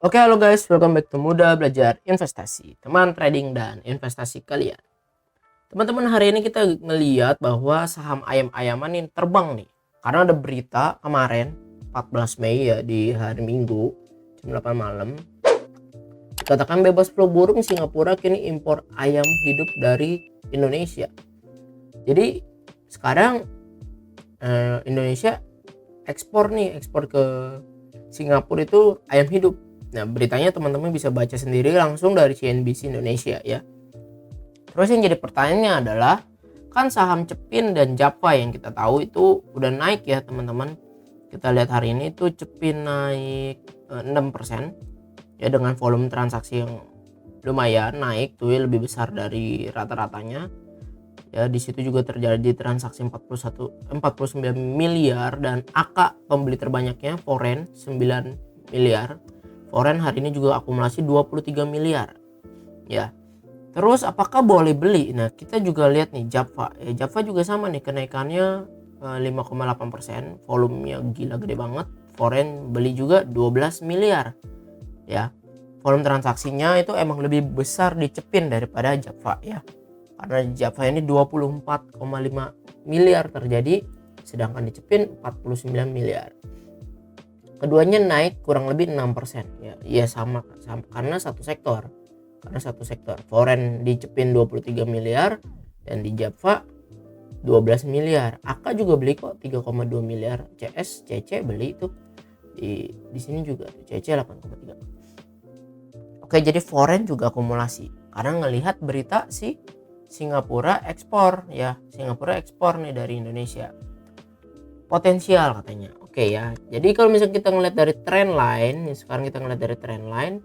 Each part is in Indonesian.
Oke, halo guys, welcome back to Muda Belajar Investasi, teman trading dan investasi kalian. Teman-teman, hari ini kita ngeliat bahwa saham ayam-ayaman ini terbang nih. Karena ada berita kemarin 14 Mei ya, di hari Minggu jam 8 malam. Dikatakan bebas flu burung, Singapura kini impor ayam hidup dari Indonesia. Jadi sekarang Indonesia ekspor ke Singapura itu ayam hidup. Nah, beritanya teman-teman bisa baca sendiri langsung dari CNBC Indonesia ya. Terus yang jadi pertanyaannya adalah, kan saham Cepin dan Java yang kita tahu itu udah naik ya teman-teman. Kita lihat hari ini tuh Cepin naik 6% ya, dengan volume transaksi yang lumayan naik tuh ya, lebih besar dari rata-ratanya. Ya, di situ juga terjadi transaksi 49 miliar dan angka pembeli terbanyaknya foreign 9 miliar. Foreign hari ini juga akumulasi 23 miliar. Ya. Terus apakah boleh beli? Nah, kita juga lihat nih Java. Java juga sama nih, kenaikannya 5,8%, volumenya gila gede banget. Foreign beli juga 12 miliar. Ya. Volume transaksinya itu emang lebih besar di Cepin daripada Java ya. Karena Java ini 24,5 miliar terjadi, sedangkan di Cepin 49 miliar. Keduanya naik kurang lebih 6% ya, sama karena satu sektor. Foreign di Cepin 23 miliar dan di Java 12 miliar. AK juga beli kok 3,2 miliar. CS, CC beli itu. Di sini juga CC 8,3. Oke, jadi foreign juga akumulasi. Karena ngelihat berita si Singapura ekspor ya. Singapura ekspor nih dari Indonesia. Potensial katanya. Oke ya. Jadi kalau misalnya kita ngeliat dari trend line, sekarang kita ngeliat dari trend line.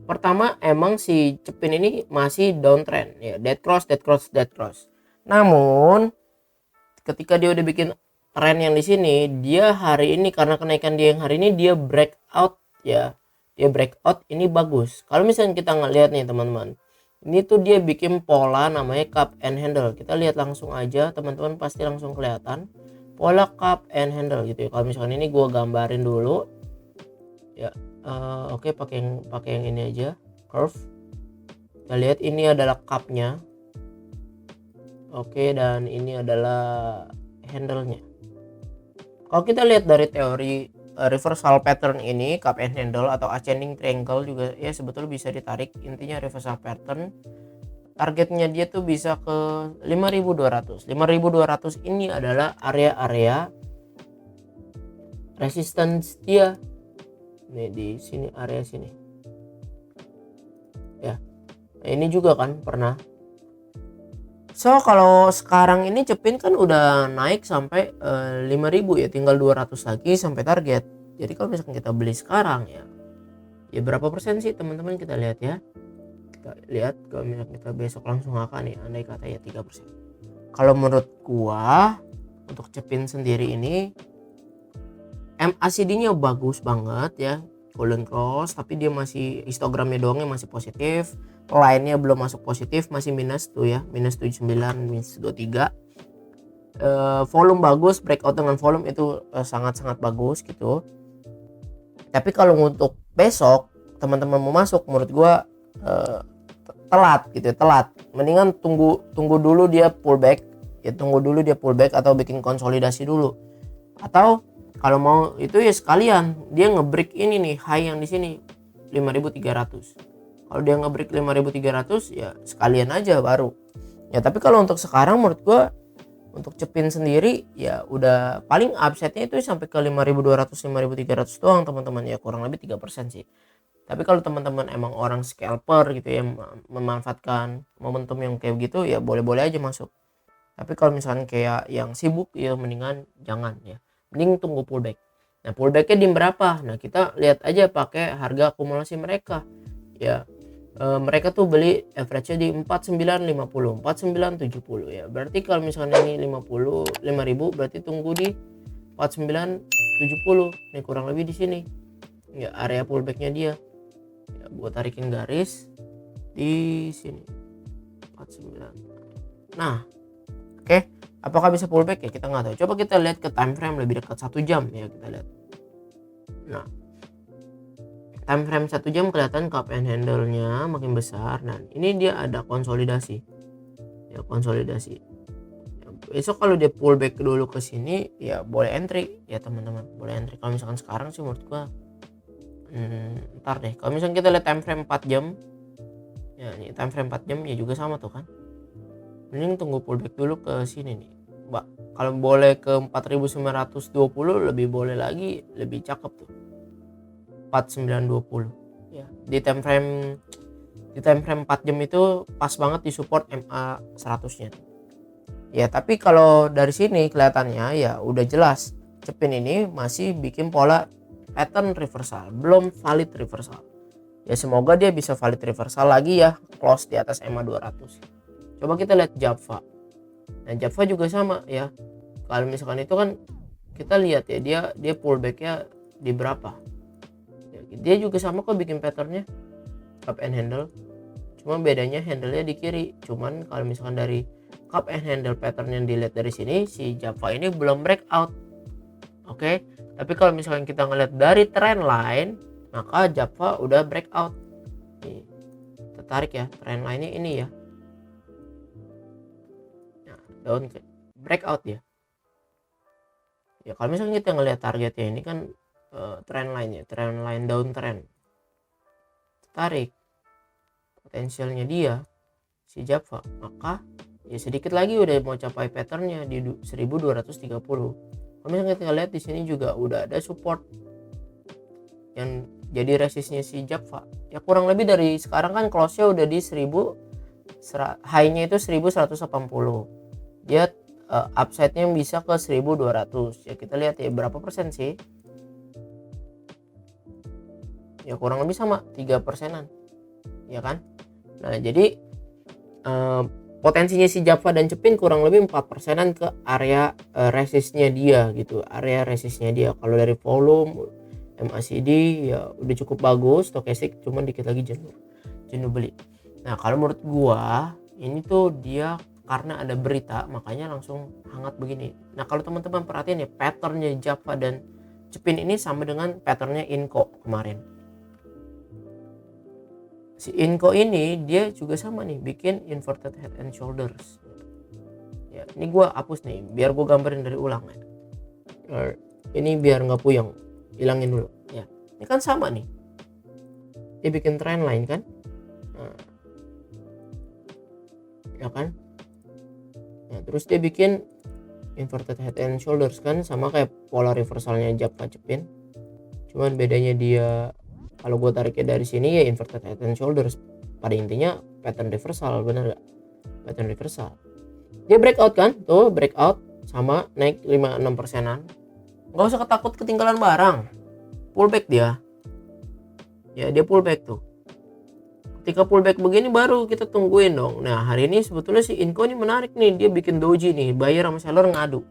Pertama, emang si Cepin ini masih downtrend ya, dead cross. Namun ketika dia udah bikin trend yang di sini, dia hari ini karena kenaikan dia yang hari ini dia breakout ya. Dia breakout ini bagus. Kalau misalnya kita ngeliat nih teman-teman, ini tuh dia bikin pola namanya cup and handle. Kita lihat langsung aja, teman-teman pasti langsung kelihatan pola cup and handle gitu ya. Kalau misalkan ini gue gambarin dulu ya. Oke, pakai yang ini aja, curve. Kita lihat ini adalah cupnya. Oke, dan ini adalah handle-nya. Kalau kita lihat dari teori reversal pattern ini, cup and handle atau ascending triangle juga ya sebetulnya bisa ditarik. Intinya reversal pattern, targetnya dia tuh bisa ke 5.200. 5.200 ini adalah area-area resistance dia. Nih di sini, area sini. Ya. Nah, ini juga kan pernah. So, kalau sekarang ini Cepin kan udah naik sampai 5.000 ya, tinggal 200 lagi sampai target. Jadi kalau misalkan kita beli sekarang ya berapa persen sih teman-teman, kita lihat ya. Kita lihat kalau misalkan kita besok langsung akan nih, andai kata ya 3%. Kalau menurut gua untuk Cepin sendiri ini MACD-nya bagus banget ya, golden cross, tapi dia masih histogramnya doang yang masih positif, line-nya belum masuk positif, masih minus tuh ya, minus 79, minus 23. Volume bagus, breakout dengan volume itu sangat-sangat bagus gitu. Tapi kalau untuk besok teman-teman mau masuk, menurut gua telat gitu ya, telat. Mendingan tunggu dulu dia pullback ya, atau bikin konsolidasi dulu. Atau kalau mau itu ya sekalian dia ngebreak ini nih high yang di sini 5.300. Kalau dia ngebreak 5.300 ya sekalian aja baru. Ya tapi kalau untuk sekarang menurut gua untuk Cepin sendiri ya udah paling upside-nya itu sampai ke 5.200 5.300 doang teman-teman ya, kurang lebih 3% sih. Tapi kalau teman-teman emang orang scalper gitu ya, memanfaatkan momentum yang kayak gitu ya boleh-boleh aja masuk. Tapi kalau misalnya kayak yang sibuk ya mendingan jangan ya. Mending tunggu pullback. Nah, pullbacknya di berapa? Nah, kita lihat aja pakai harga akumulasi mereka. Ya, mereka tuh beli average-nya di 49.50, 49.70 ya. Berarti kalau misalnya ini 5.000 berarti tunggu di 49.70. Nih kurang lebih di sini. Ya, area pullbacknya dia. Ya, buat tarikin garis di sini. 49. Nah, oke. Apakah bisa pullback ya, kita nggak tahu. Coba kita lihat ke time frame lebih dekat 1 jam ya, kita lihat. Nah, time frame 1 jam kelihatan cup and handle-nya makin besar. Dan ini dia ada konsolidasi. Ya, konsolidasi. Ya, besok kalau dia pullback dulu ke sini ya boleh entry ya teman-teman, boleh entry. Kalau misalkan sekarang sih menurut gua ntar deh. Kalau misalkan kita lihat time frame 4 jam, ya ini time frame 4 jam ya juga sama tuh kan. Mending tunggu pullback dulu ke sini nih. Kalau boleh ke 4920 lebih boleh lagi, lebih cakep tuh. 4920 ya. Di time frame 4 jam itu pas banget di support MA 100-nya. Ya, tapi kalau dari sini kelihatannya ya udah jelas Cepin ini masih bikin pola pattern reversal, belum valid reversal. Ya semoga dia bisa valid reversal lagi ya, close di atas MA 200. Coba kita lihat Java. Nah, Java juga sama ya. Kalau misalkan itu kan kita lihat ya dia pullbacknya di berapa. Ya, dia juga sama kok bikin patternnya cup and handle. Cuma bedanya handle-nya di kiri. Cuman kalau misalkan dari cup and handle pattern yang dilihat dari sini, si Java ini belum breakout. Oke. Tapi kalau misalkan kita ngeliat dari trend line, maka Java udah breakout. Nih, tertarik ya, trend line-nya ini ya. Nah, daun breakout ya. Ya kalau misalnya kita ngelihat targetnya ini kan trend line ya, trend line downtrend. Tertarik potensialnya dia si Java, maka ya sedikit lagi udah mau capai patternnya di 1230. Kalau misalnya kita lihat di sini juga udah ada support yang jadi resistnya si Java. Ya kurang lebih dari sekarang kan close-nya udah di 1000, high-nya itu 1180. Dia upside-nya bisa ke 1200. Ya kita lihat ya berapa persen sih? Ya kurang lebih sama 3%-an. Ya kan? Nah, jadi potensinya si Java dan Cepin kurang lebih 4%-an ke area resistnya dia gitu. Area resistnya dia. Kalau dari volume MACD ya udah cukup bagus, stokastik cuman dikit lagi jenuh beli. Nah, kalau menurut gua ini tuh dia karena ada berita makanya langsung hangat begini. Nah, kalau teman-teman perhatiin ya patternnya Java dan Cepin ini sama dengan patternnya Inco kemarin. Si Inco ini dia juga sama nih bikin inverted head and shoulders. Ya, ini gua hapus nih biar gua gambarin dari ulang ya. Ini biar nggak puyeng, hilangin dulu ya. Ini kan sama nih, dia bikin trend line kan. Nah, ya kan. Nah, terus dia bikin inverted head and shoulders kan, sama kayak pola reversalnya Java Cepin. Cuman bedanya dia kalau gue tariknya dari sini ya inverted head and shoulders. Pada intinya pattern reversal, bener gak? Pattern reversal. Dia breakout kan? Tuh breakout sama naik 5-6%-an. Gak usah ketakut ketinggalan barang. Pullback dia. Ya dia pullback tuh. Ketika pullback begini baru kita tungguin dong. Nah hari ini sebetulnya si Inco ini menarik nih. Dia bikin doji nih. Buyer sama seller ngadu.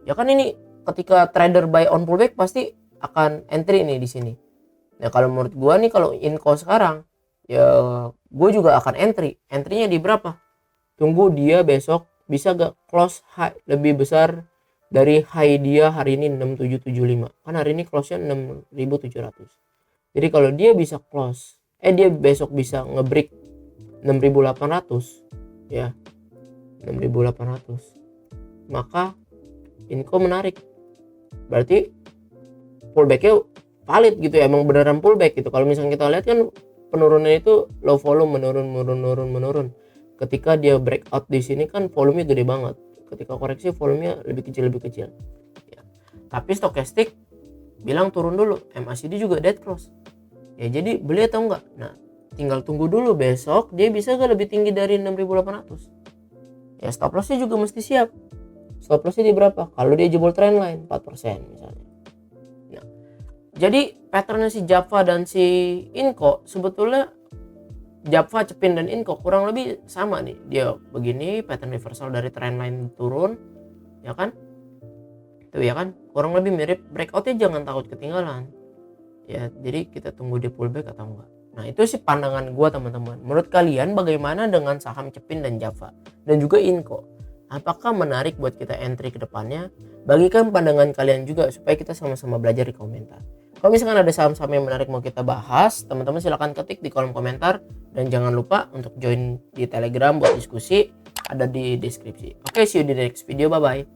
Ya kan ini ketika trader buy on pullback pasti akan entry nih di sini. Nah kalau menurut gua nih kalau Inco sekarang ya gue juga akan entry. Entry-nya di berapa? Tunggu dia besok bisa gak close high lebih besar dari high dia hari ini 6775. Kan hari ini close-nya 6700. Jadi kalau dia bisa close dia besok bisa ngebreak 6800 ya. 6800. Maka Inco menarik. Berarti pullback-nya valid gitu ya, emang beneran pullback gitu. Kalau misalnya kita lihat kan penurunannya itu low volume, menurun. Ketika dia breakout di sini kan volumenya gede banget. Ketika koreksi volumenya lebih kecil. Ya. Tapi stokastik bilang turun dulu, MACD juga dead cross. Ya jadi beli atau enggak? Nah, tinggal tunggu dulu besok dia bisa gak lebih tinggi dari 6800. Ya stop loss-nya juga mesti siap. Stop loss-nya di berapa? Kalau dia jebol trend line 4% misalnya. Jadi patternnya si Java dan si Inco sebetulnya Java, Cepin dan Inco kurang lebih sama nih. Dia begini pattern reversal dari trend line turun, ya kan? Tuh ya kan? Kurang lebih mirip. Breakoutnya jangan takut ketinggalan. Ya, jadi kita tunggu dia pullback atau enggak. Nah itu sih pandangan gua teman-teman. Menurut kalian bagaimana dengan saham Cepin dan Java dan juga Inco? Apakah menarik buat kita entry ke depannya? Bagikan pandangan kalian juga supaya kita sama-sama belajar di komentar. Kalau misalkan ada saham-saham yang menarik mau kita bahas, teman-teman silahkan ketik di kolom komentar. Dan jangan lupa untuk join di Telegram buat diskusi, ada di deskripsi. Oke, see you di next video, bye-bye.